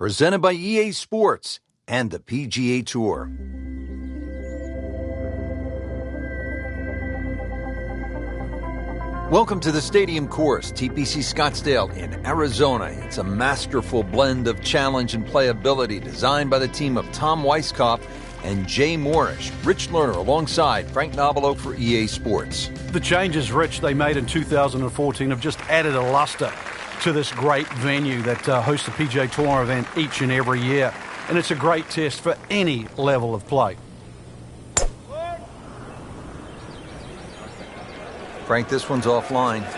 Presented by EA Sports and the PGA Tour. Welcome to the Stadium Course, TPC Scottsdale in Arizona. It's a masterful blend of challenge and playability designed by the team of Tom Weisskopf and Jay Morrish. Rich Lerner alongside Frank Nobilo for EA Sports. The changes, Rich, they made in 2014 have just added a luster to this great venue that hosts the PGA Tour event each and every year. And it's a great test for any level of play. Frank, this one's offline.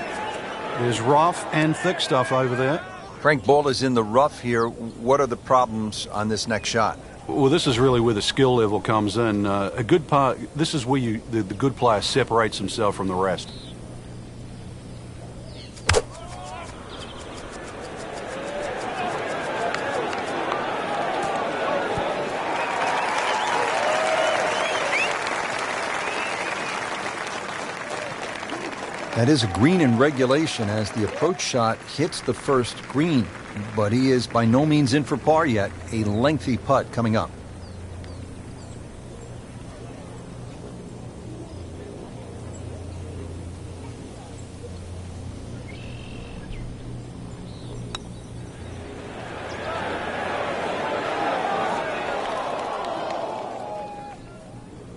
There's rough and thick stuff over there. Frank, ball is in the rough here. What are the problems on this next shot? Well, this is really where the skill level comes in. A good part. This is where the good player separates himself from the rest. That is a green in regulation as the approach shot hits the first green, but he is by no means in for par yet. A lengthy putt coming up.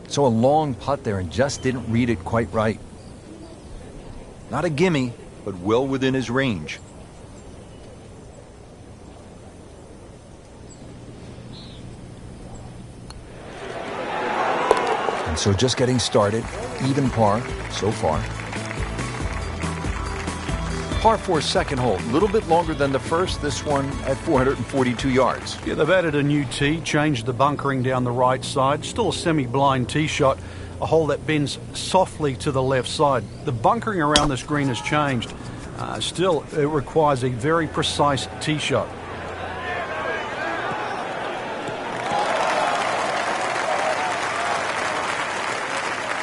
So a long putt there and just didn't read it quite right. Not a gimme, but well within his range. And so just getting started, even par so far. Par 4 second hole, a little bit longer than the first, this one at 442 yards. Yeah, they've added a new tee, changed the bunkering down the right side, still a semi-blind tee shot. A hole that bends softly to the left side. The bunkering around this green has changed. Still, it requires a very precise tee shot.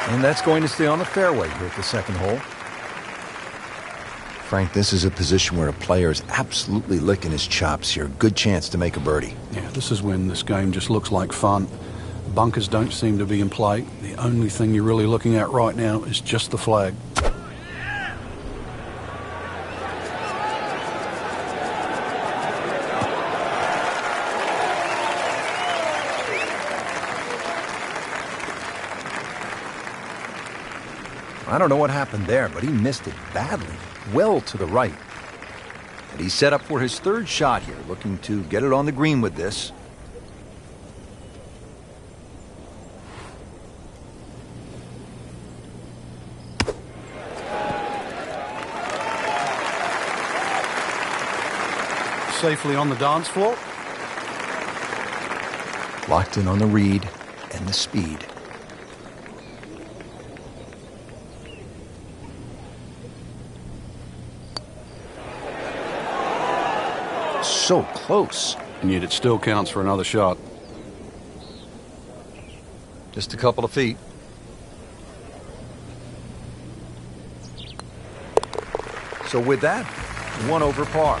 And that's going to stay on the fairway here at the second hole. Frank, this is a position where a player is absolutely licking his chops here. Good chance to make a birdie. Yeah, this is when this game just looks like fun. Bunkers don't seem to be in play. The only thing you're really looking at right now is just the flag. I don't know what happened there, but he missed it badly, well to the right. And he's set up for his third shot here, looking to get it on the green with this. Safely on the dance floor. Locked in on the read and the speed. So close. And yet it still counts for another shot. Just a couple of feet. So with that, one over par.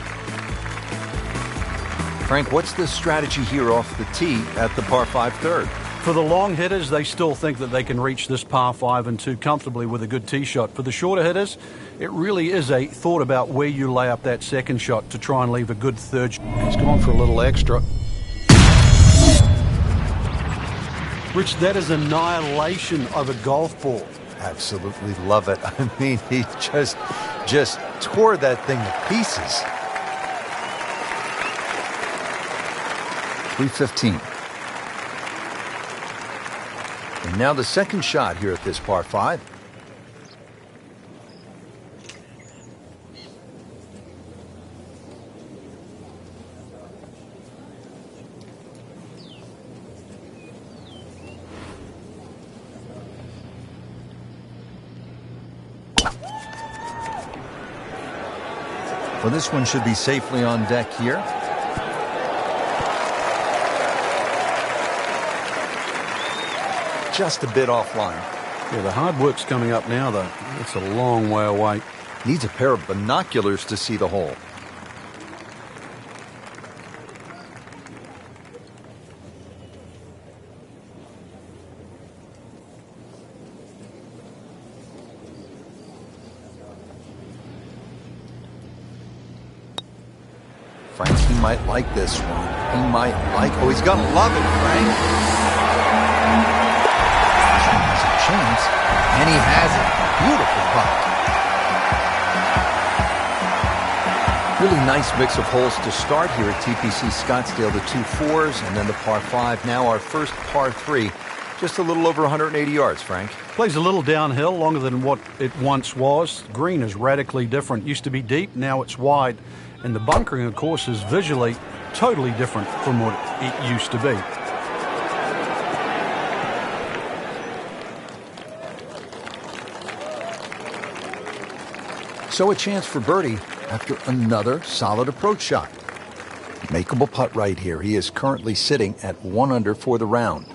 Frank, what's the strategy here off the tee at the par 5 third? For the long hitters, they still think that they can reach this par 5 and 2 comfortably with a good tee shot. For the shorter hitters, it really is a thought about where you lay up that second shot to try and leave a good third shot. He's gone for a little extra. Rich, that is annihilation of a golf ball. Absolutely love it. I mean, he just tore that thing to pieces. 315. And now the second shot here at this par 5. Well, this one should be safely on deck here. Just a bit offline. Yeah, the hard work's coming up now, though. It's a long way away. Needs a pair of binoculars to see the hole. Frank, he might like this one. He might like... Oh, he's going to love it, Frank. This one has a chance, and he has it. Beautiful putt. Really nice mix of holes to start here at TPC Scottsdale. The 2 4s and then the par 5. Now our first par 3. Just a little over 180 yards, Frank. Plays a little downhill, longer than what it once was. Green is radically different. Used to be deep, now it's wide. And the bunkering, of course, is visually totally different from what it used to be. So a chance for birdie after another solid approach shot. Makeable putt right here. He is currently sitting at 1 under for the round.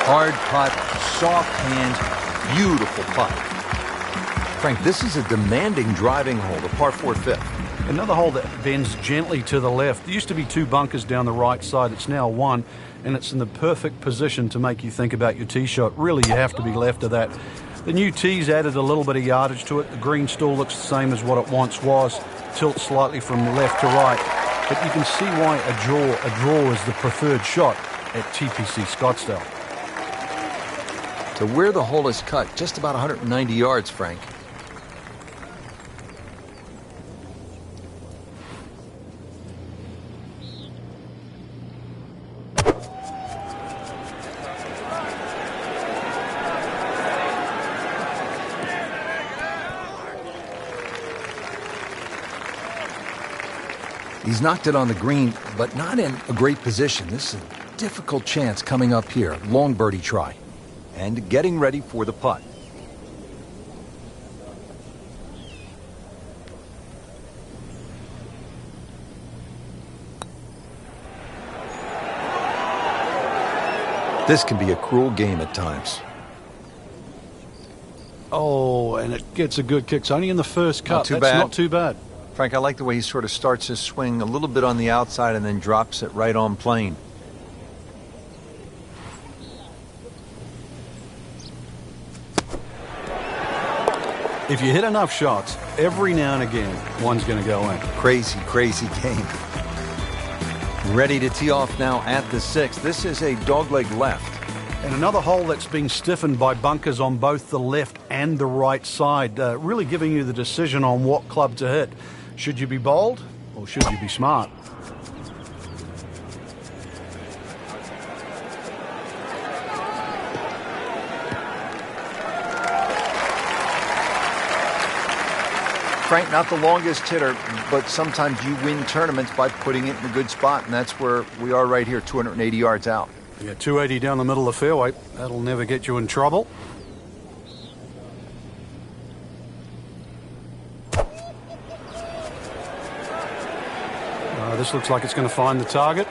Hard putt, soft hands, beautiful putt. Frank, this is a demanding driving hole, the par 4 fifth. Another hole that bends gently to the left. There used to be 2 bunkers down the right side. It's now 1, and it's in the perfect position to make you think about your tee shot. Really, you have to be left of that. The new tee's added a little bit of yardage to it. The green still looks the same as what it once was. Tilts slightly from left to right. But you can see why a draw is the preferred shot at TPC Scottsdale. To where the hole is cut, just about 190 yards, Frank. He's knocked it on the green, but not in a great position. This is a difficult chance coming up here. Long birdie try. And getting ready for the putt. This can be a cruel game at times. Oh, and it gets a good kick. It's only in the first cut. That's not too bad. Frank, I like the way he sort of starts his swing a little bit on the outside and then drops it right on plane. If you hit enough shots, every now and again, one's going to go in. Crazy, crazy game. Ready to tee off now at the 6th. This is a dogleg left. And another hole that's been stiffened by bunkers on both the left and the right side, really giving you the decision on what club to hit. Should you be bold or should you be smart? Frank, not the longest hitter, but sometimes you win tournaments by putting it in a good spot, and that's where we are right here, 280 yards out. Yeah, 280 down the middle of the fairway. That'll never get you in trouble. This looks like it's going to find the target.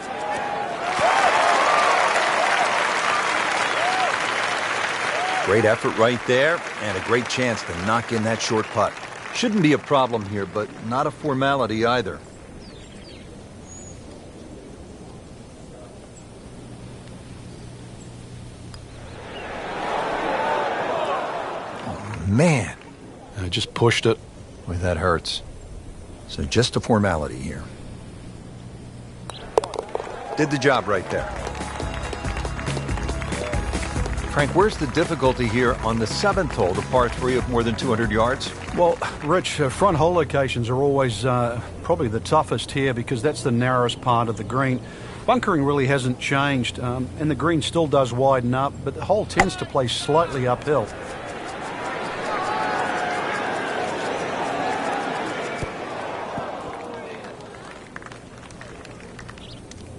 Great effort right there, and a great chance to knock in that short putt. Shouldn't be a problem here, but not a formality either. Oh, man. I just pushed it. Boy, that hurts. So just a formality here. Did the job right there. Frank, where's the difficulty here on the 7th hole, the par 3 of more than 200 yards? Well, Rich, front hole locations are always probably the toughest here because that's the narrowest part of the green. Bunkering really hasn't changed, and the green still does widen up, but the hole tends to play slightly uphill.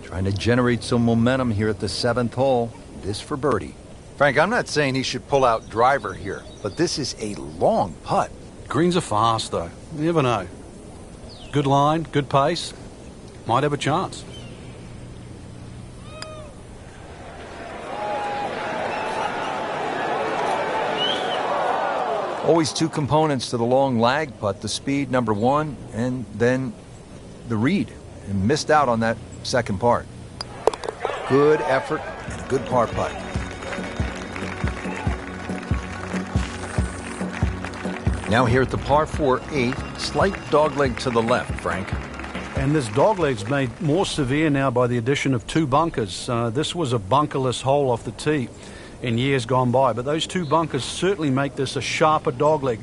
Trying to generate some momentum here at the 7th hole. This for birdie. Frank, I'm not saying he should pull out driver here, but this is a long putt. Greens are fast, though. You never know. Good line, good pace. Might have a chance. Always two components to the long lag putt, the speed, number 1, and then the read. And missed out on that second part. Good effort and a good par putt. Now here at the par 4 8, slight dogleg to the left, Frank. And this dogleg's made more severe now by the addition of 2 bunkers. This was a bunkerless hole off the tee in years gone by, but those 2 bunkers certainly make this a sharper dogleg.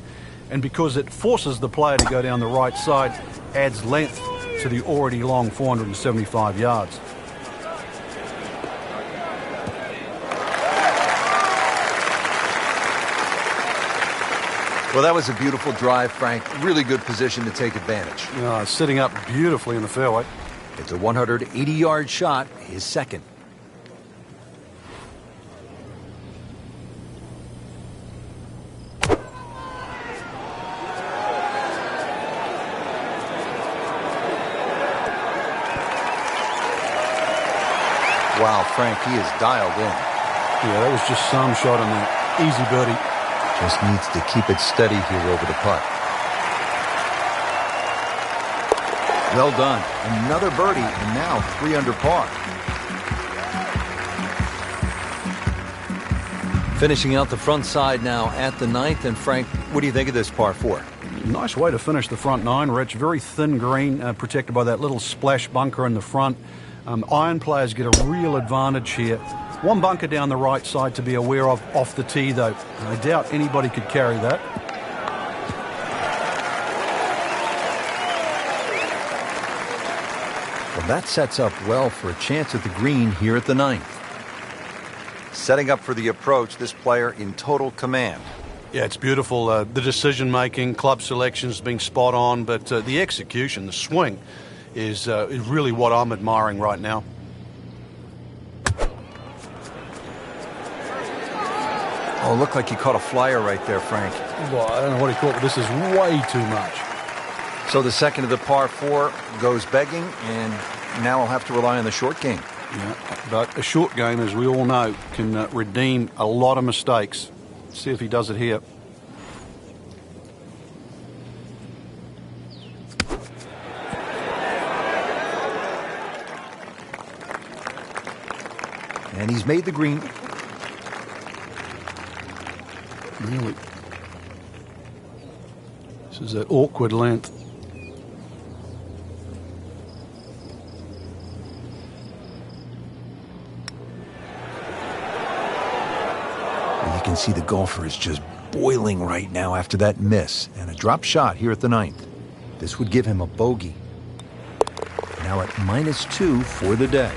And because it forces the player to go down the right side, adds length to the already long 475 yards. Well, that was a beautiful drive, Frank. Really good position to take advantage. Sitting up beautifully in the fairway. It's a 180-yard shot, his second. Wow, Frank, he is dialed in. Yeah, that was just some shot on that. Easy birdie. Just needs to keep it steady here over the putt. Well done. Another birdie, and now 3 under par. Finishing out the front side now at the 9th. And Frank, what do you think of this par 4? Nice way to finish the front 9, Rich. Very thin green, protected by that little splash bunker in the front. Iron players get a real advantage here. 1 bunker down the right side to be aware of off the tee, though. I doubt anybody could carry that. Well, that sets up well for a chance at the green here at the 9th. Setting up for the approach, this player in total command. Yeah, it's beautiful. The decision-making, club selections being spot on, but the execution, the swing, is really what I'm admiring right now. Oh, looked like he caught a flyer right there, Frank. Well, I don't know what he caught, but this is way too much. So the second of the par 4 goes begging, and now he'll have to rely on the short game. Yeah, but a short game, as we all know, can redeem a lot of mistakes. Let's see if he does it here. And he's made the green. Really? This is that awkward length. You can see the golfer is just boiling right now after that miss. And a drop shot here at the 9th. This would give him a bogey. Now at -2 for the day.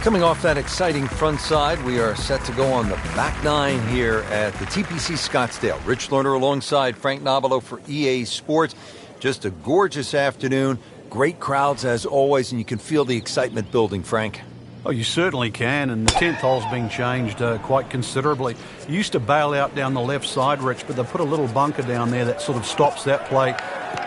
Coming off that exciting front side, we are set to go on the back 9 here at the TPC Scottsdale. Rich Lerner alongside Frank Nobilo for EA Sports. Just a gorgeous afternoon. Great crowds as always, and you can feel the excitement building, Frank. Oh, you certainly can, and the 10th hole's being changed quite considerably. You used to bail out down the left side, Rich, but they put a little bunker down there that sort of stops that play.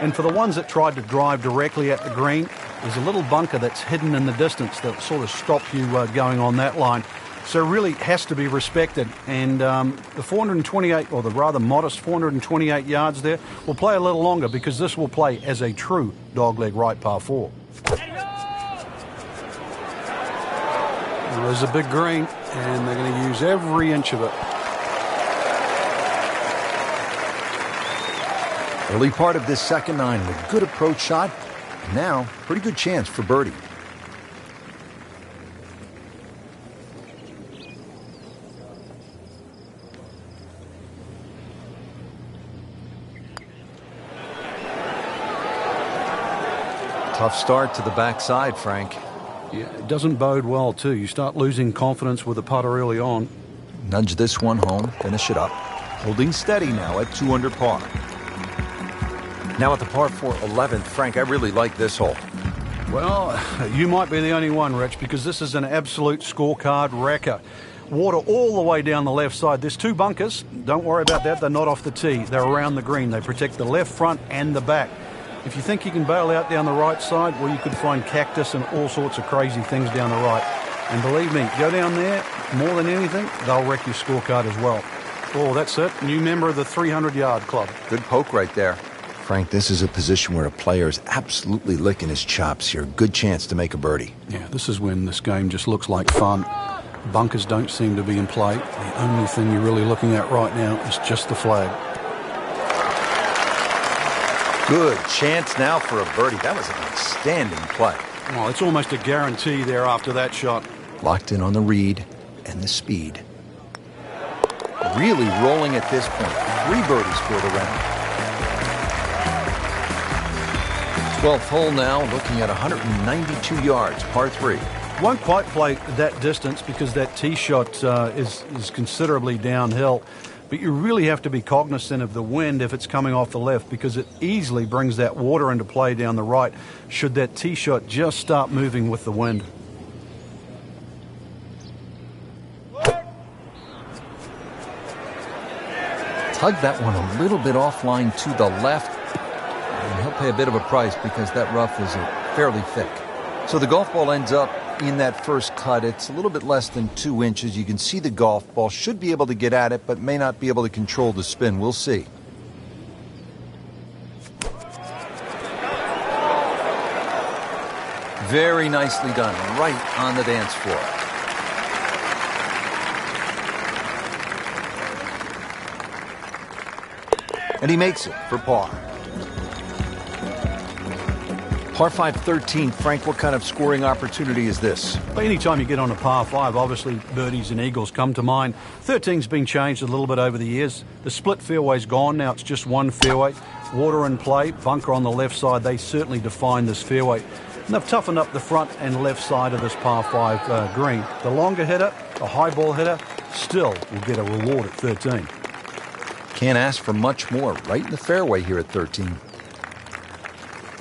And for the ones that tried to drive directly at the green, there's a little bunker that's hidden in the distance that sort of stop you going on that line. So it really has to be respected. And the 428, or the rather modest 428 yards there, will play a little longer because this will play as a true dogleg right par 4. Well, there's a big green, and they're going to use every inch of it. Early part of this second 9 with a good approach shot. Now, pretty good chance for birdie. Tough start to the backside, Frank. Yeah, it doesn't bode well, too. You start losing confidence with the putter early on. Nudge this one home, finish it up. Holding steady now at 2 under par. Now at the par 4 11th, Frank, I really like this hole. Well, you might be the only one, Rich, because this is an absolute scorecard wrecker. Water all the way down the left side. There's 2 bunkers. Don't worry about that. They're not off the tee. They're around the green. They protect the left front and the back. If you think you can bail out down the right side, well, you could find cactus and all sorts of crazy things down the right. And believe me, go down there, more than anything, they'll wreck your scorecard as well. Oh, that's it. New member of the 300-yard club. Good poke right there. Frank, this is a position where a player is absolutely licking his chops here. Good chance to make a birdie. Yeah, this is when this game just looks like fun. Bunkers don't seem to be in play. The only thing you're really looking at right now is just the flag. Good chance now for a birdie. That was an outstanding play. Well, it's almost a guarantee there after that shot. Locked in on the read and the speed. Really rolling at this point. 3 birdies for the round. 12th hole now, looking at 192 yards, par 3. Won't quite play that distance because that tee shot is considerably downhill. But you really have to be cognizant of the wind if it's coming off the left, because it easily brings that water into play down the right should that tee shot just start moving with the wind. Tug that one a little bit offline to the left, and he'll pay a bit of a price because that rough is fairly thick. So the golf ball ends up in that first cut. It's a little bit less than 2 inches. You can see the golf ball. Should be able to get at it, but may not be able to control the spin. We'll see. Very nicely done, right on the dance floor. And he makes it for par. Par 5 13, Frank, what kind of scoring opportunity is this? Well, anytime you get on a par 5, obviously birdies and eagles come to mind. 13's been changed a little bit over the years. The split fairway's gone, now it's just one fairway. Water in play, bunker on the left side, they certainly define this fairway. And they've toughened up the front and left side of this par 5 green. The longer hitter, the high ball hitter, still will get a reward at 13. Can't ask for much more, right in the fairway here at 13.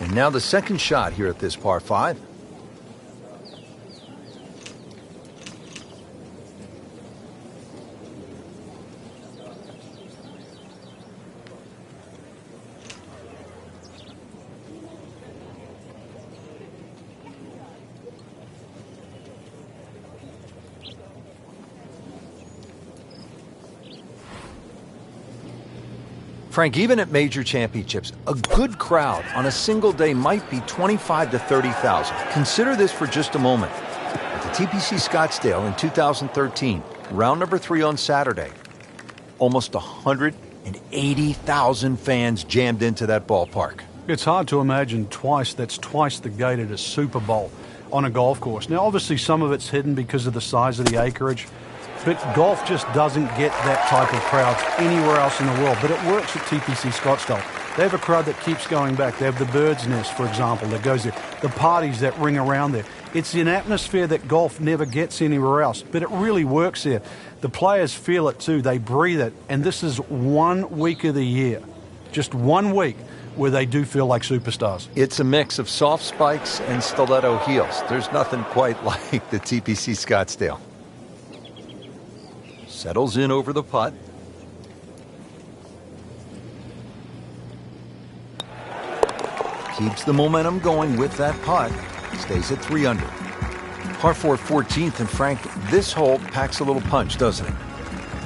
And now the second shot here at this par 5. Frank, even at major championships, a good crowd on a single day might be 25 to 30,000. Consider this for just a moment. At the TPC Scottsdale in 2013, round number 3 on Saturday, almost 180,000 fans jammed into that ballpark. It's hard to imagine that's twice the gate at a Super Bowl on a golf course. Now, obviously, some of it's hidden because of the size of the acreage. But golf just doesn't get that type of crowds anywhere else in the world. But it works at TPC Scottsdale. They have a crowd that keeps going back. They have the Bird's Nest, for example, that goes there. The parties that ring around there. It's an atmosphere that golf never gets anywhere else. But it really works there. The players feel it too. They breathe it. And this is 1 week of the year, just 1 week, where they do feel like superstars. It's a mix of soft spikes and stiletto heels. There's nothing quite like the TPC Scottsdale. Settles in over the putt. Keeps the momentum going with that putt. Stays at 3 under. Par 4 14th, and Frank, this hole packs a little punch, doesn't it?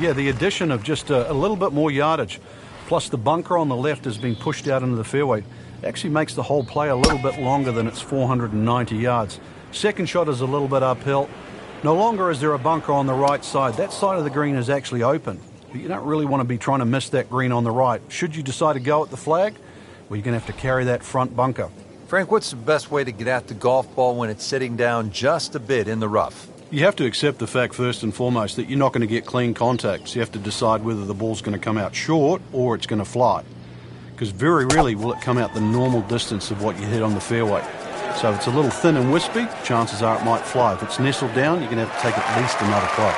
Yeah, the addition of just a little bit more yardage, plus the bunker on the left has been pushed out into the fairway, actually makes the hole play a little bit longer than its 490 yards. Second shot is a little bit uphill. No longer is there a bunker on the right side. That side of the green is actually open. But you don't really want to be trying to miss that green on the right. Should you decide to go at the flag, well, you're going to have to carry that front bunker. Frank, what's the best way to get at the golf ball when it's sitting down just a bit in the rough? You have to accept the fact, first and foremost, that you're not going to get clean contact. So you have to decide whether the ball's going to come out short or it's going to fly. Because very rarely will it come out the normal distance of what you hit on the fairway. So if it's a little thin and wispy, chances are it might fly. If it's nestled down, you're going to have to take at least another putt.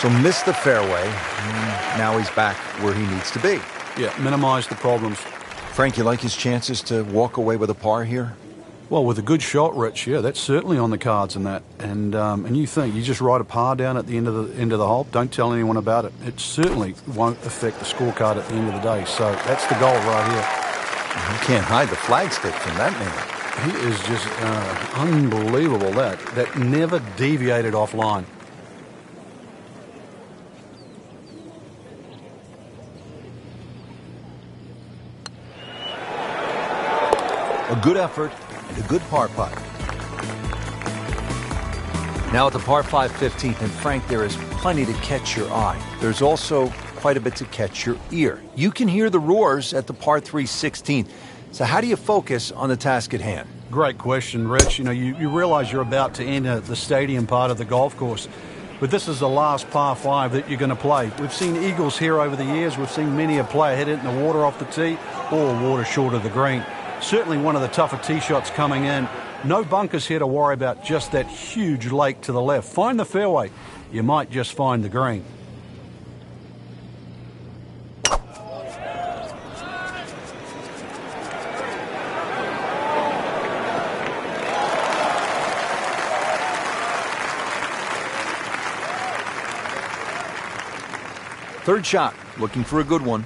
So missed the fairway, and now he's back where he needs to be. Yeah, minimize the problems. Frank, you like his chances to walk away with a par here? Well, with a good shot, Rich, yeah, that's certainly on the cards in that. And you think you just write a par down at the end of the hole. Don't tell anyone about it. It certainly won't affect the scorecard at the end of the day. So that's the goal right here. You can't hide the flagstick from that man. He is just unbelievable. That never deviated offline. A good effort and a good par putt. Now at the par 5 15th, and Frank, there is plenty to catch your eye. There's also quite a bit to catch your ear. You can hear the roars at the par 3 16th. So how do you focus on the task at hand? Great question, Rich. You realize you're about to enter the stadium part of the golf course, but this is the last par 5 that you're going to play. We've seen eagles here over the years. We've seen many a player hit it in the water off the tee or water short of the green. Certainly one of the tougher tee shots coming in. No bunkers here to worry about, just that huge lake to the left. Find the fairway. You might just find the green. Third shot, looking for a good one.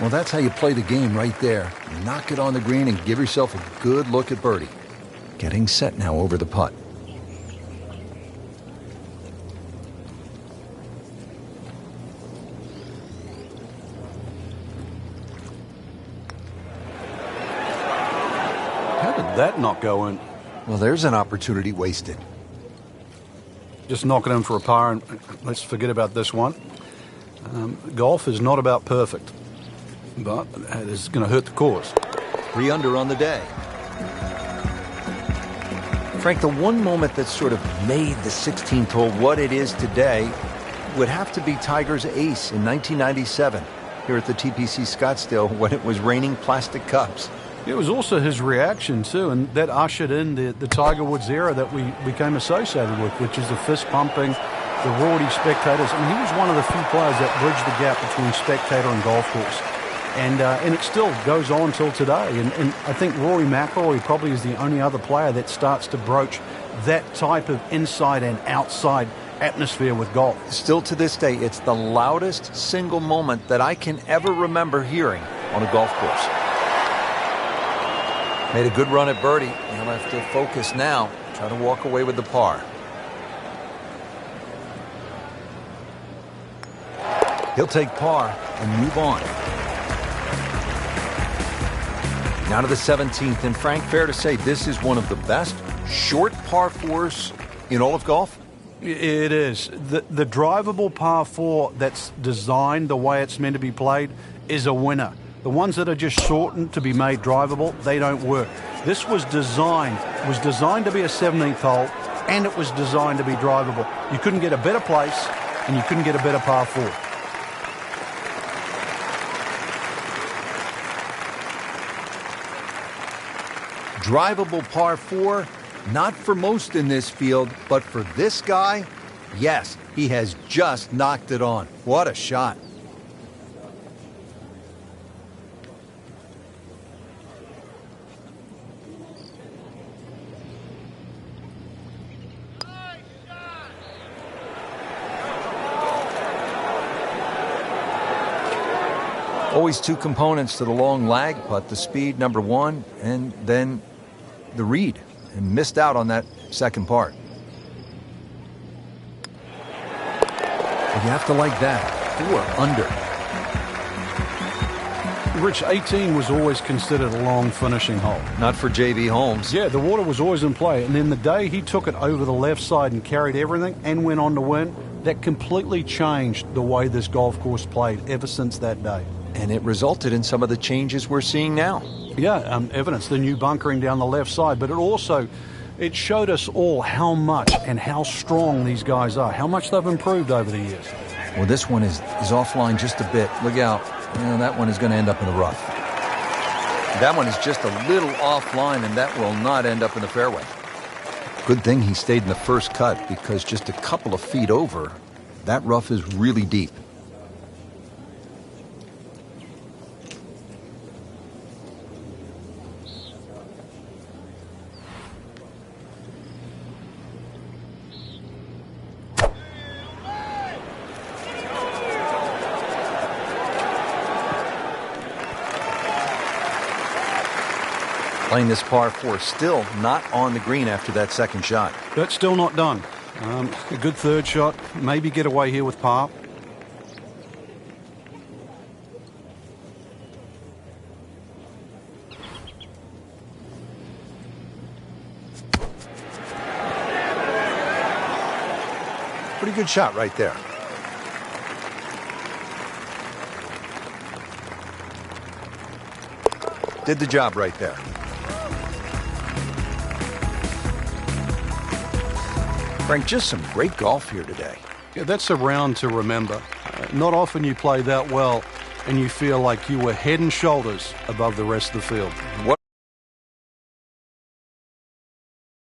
Well, that's how you play the game right there. Knock it on the green and give yourself a good look at birdie. Getting set now over the putt. How did that not go in? Well, there's an opportunity wasted. Just knock it in for a par, and let's forget about this one. Golf is not about perfect, but it is going to hurt the course. 3 under on the day. Frank, the one moment that sort of made the 16th hole what it is today would have to be Tiger's ace in 1997 here at the TPC Scottsdale when it was raining plastic cups. It was also his reaction, too, and that ushered in the Tiger Woods era that we became associated with, which is the fist-pumping, the rowdy spectators. I mean, he was one of the few players that bridged the gap between spectator and golf course. And it still goes on till today. And I think Rory McIlroy probably is the only other player that starts to broach that type of inside and outside atmosphere with golf. Still to this day, it's the loudest single moment that I can ever remember hearing on a golf course. Made a good run at birdie. He'll have to focus now. Try to walk away with the par. He'll take par and move on. Now to the 17th. And Frank, fair to say this is one of the best short par 4s in all of golf? It is. The drivable par 4 that's designed the way it's meant to be played is a winner. The ones that are just shortened to be made drivable, they don't work. This was designed to be a 17th hole, and it was designed to be drivable. You couldn't get a better place, and you couldn't get a better par 4. Drivable par 4, not for most in this field, but for this guy, yes, he has just knocked it on. What a shot. Always two components to the long lag putt, the speed, number one, and then the read, and missed out on that second part. But you have to like that. 4 under. Rich, 18 was always considered a long finishing hole. Not for J.B. Holmes. Yeah, the water was always in play. And then the day he took it over the left side and carried everything and went on to win, that completely changed the way this golf course played ever since that day. And it resulted in some of the changes we're seeing now. Yeah, evidence, the new bunkering down the left side. But it showed us all how much and how strong these guys are, how much they've improved over the years. Well, this one is offline just a bit. Look out. That one is going to end up in the rough. That one is just a little offline, and that will not end up in the fairway. Good thing he stayed in the first cut, because just a couple of feet over, that rough is really deep. Playing this par 4, still not on the green after that second shot. But still not done. A good third shot. Maybe get away here with par. Pretty good shot right there. Did the job right there. Frank, just some great golf here today. Yeah, that's a round to remember. Not often you play that well and you feel like you were head and shoulders above the rest of the field. What